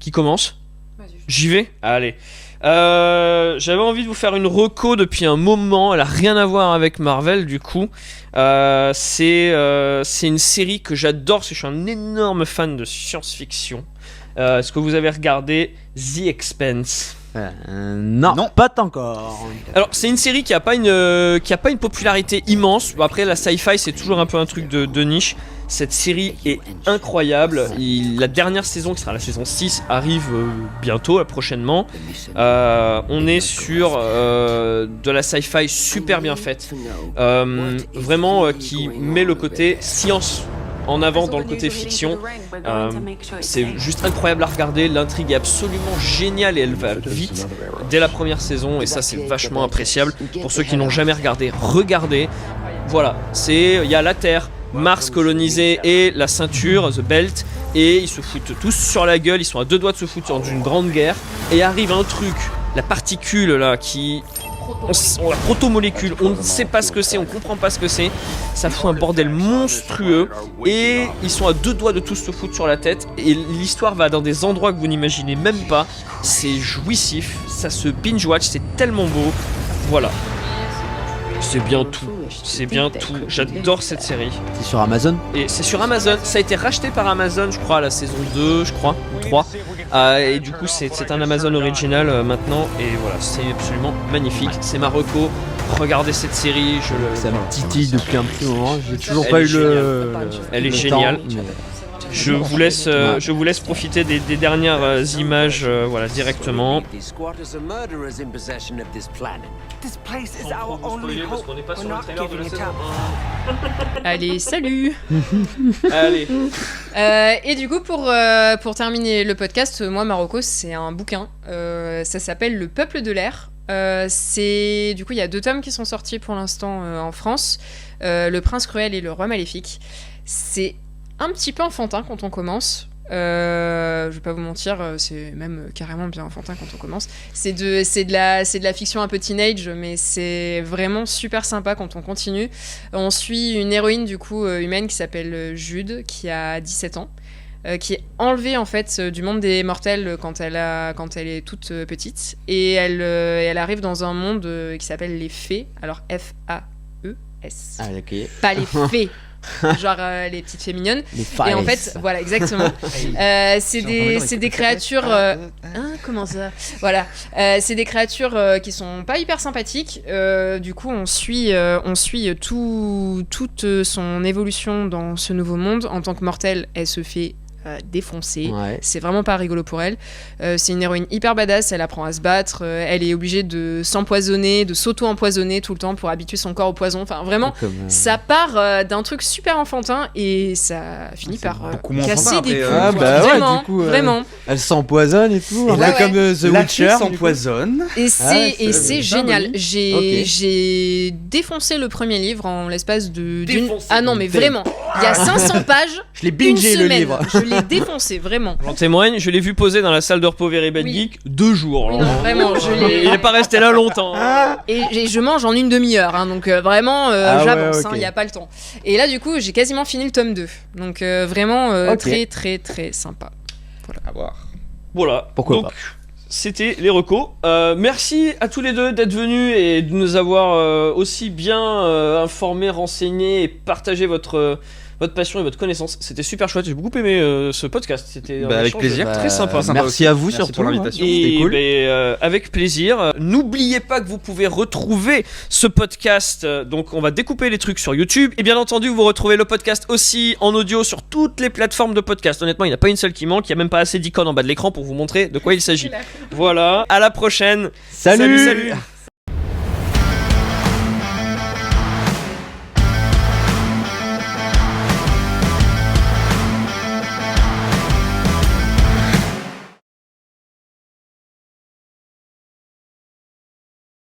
Qui commence ? J'y vais ? Allez. J'avais envie de vous faire une reco depuis un moment. Elle a rien à voir avec Marvel du coup. C'est une série que j'adore parce que je suis un énorme fan de science-fiction. Est-ce que vous avez regardé The Expanse ? Non, pas encore. Alors c'est une série qui a pas une popularité immense. Bon, après la sci-fi c'est toujours un peu un truc de niche. Cette série est incroyable. La dernière saison, qui sera la saison 6, arrive bientôt, prochainement. On est sur de la sci-fi super bien faite. Vraiment qui met le côté science en avant dans le côté fiction. C'est juste incroyable à regarder. L'intrigue est absolument géniale et elle va vite dès la première saison. Et ça, c'est vachement appréciable. Pour ceux qui n'ont jamais regardé, regardez. Voilà, il y a la Terre, Mars colonisé et la ceinture, The Belt, et ils se foutent tous sur la gueule, ils sont à deux doigts de se foutre dans une grande guerre, et arrive un truc, la particule là, la protomolécule, on ne sait pas ce que c'est, on comprend pas ce que c'est, ça fout un bordel monstrueux, et ils sont à deux doigts de tous se foutre sur la tête, et l'histoire va dans des endroits que vous n'imaginez même pas, c'est jouissif, ça se binge-watch, c'est tellement beau, voilà. C'est bien tout, j'adore cette série. C'est sur Amazon ? Et c'est sur Amazon, ça a été racheté par Amazon je crois à la saison 2, je crois, ou 3. Et du coup c'est un Amazon original maintenant, et voilà, c'est absolument magnifique, c'est ma reco. Regardez cette série, ça me titille depuis un petit moment, j'ai toujours Elle pas est eu Elle est le géniale. temps, mais... Je vous laisse profiter des dernières images voilà, directement. Allez, salut. Allez. Et du coup, pour terminer le podcast, moi, Marocco, c'est un bouquin. Ça s'appelle Le Peuple de l'air. Du coup, il y a 2 tomes qui sont sortis pour l'instant en France. Le Prince Cruel et Le Roi Maléfique. C'est un petit peu enfantin quand on commence. Je vais pas vous mentir, c'est même carrément bien enfantin quand on commence. C'est de la fiction un peu teenage, mais c'est vraiment super sympa quand on continue. On suit une héroïne du coup humaine qui s'appelle Jude, qui a 17 ans. Qui est enlevée en fait du monde des mortels quand elle est toute petite, et elle arrive dans un monde qui s'appelle les fées. Alors F-A-E-S. Ah, ok. Pas les fées. Genre les petites fées mignonnes. Et en fait, voilà, exactement. C'est des créatures. Comment ça ? Voilà. C'est des créatures qui sont pas hyper sympathiques. Du coup, on suit toute son évolution dans ce nouveau monde. En tant que mortelle, elle se fait défoncée. Ouais. C'est vraiment pas rigolo pour elle. C'est une héroïne hyper badass, elle apprend à se battre, elle est obligée de s'empoisonner, de s'auto-empoisonner tout le temps pour habituer son corps au poison. Enfin vraiment, ça part d'un truc super enfantin et ça finit par casser des couilles. Ah bah vraiment, ouais, du coup, vraiment. Elle s'empoisonne et tout, Et là, comme The Witcher s'empoisonne. Et c'est génial. Ok. J'ai défoncé le premier livre en l'espace d'une... Ah non mais vraiment, il y a 500 pages. Je l'ai bingé le livre. Je l'ai défoncé, vraiment. J'en témoigne, je l'ai vu poser dans la salle de repos Very Bad Geek 2 jours. Oui, non, vraiment, Il n'est pas resté là longtemps. Et je mange en une demi-heure, hein, donc vraiment j'avance, il n'y a pas le temps. Et là du coup j'ai quasiment fini le tome 2, donc vraiment très très très sympa. Voilà. À voir. Voilà, Pourquoi donc, pas. c'était les recos. Merci à tous les deux d'être venus et de nous avoir aussi bien informés, renseignés et partagé votre passion et votre connaissance. C'était super chouette, j'ai beaucoup aimé ce podcast. C'était un avec échange plaisir. très sympa. Merci à vous Merci surtout pour l'invitation. Et C'était cool. avec plaisir. N'oubliez pas que vous pouvez retrouver ce podcast. Donc on va découper les trucs sur YouTube. Et bien entendu, vous retrouvez le podcast aussi en audio sur toutes les plateformes de podcast. Honnêtement, il n'y en a pas une seule qui manque. Il n'y a même pas assez d'icônes en bas de l'écran pour vous montrer de quoi il s'agit. Voilà, à la prochaine. Salut. Salut.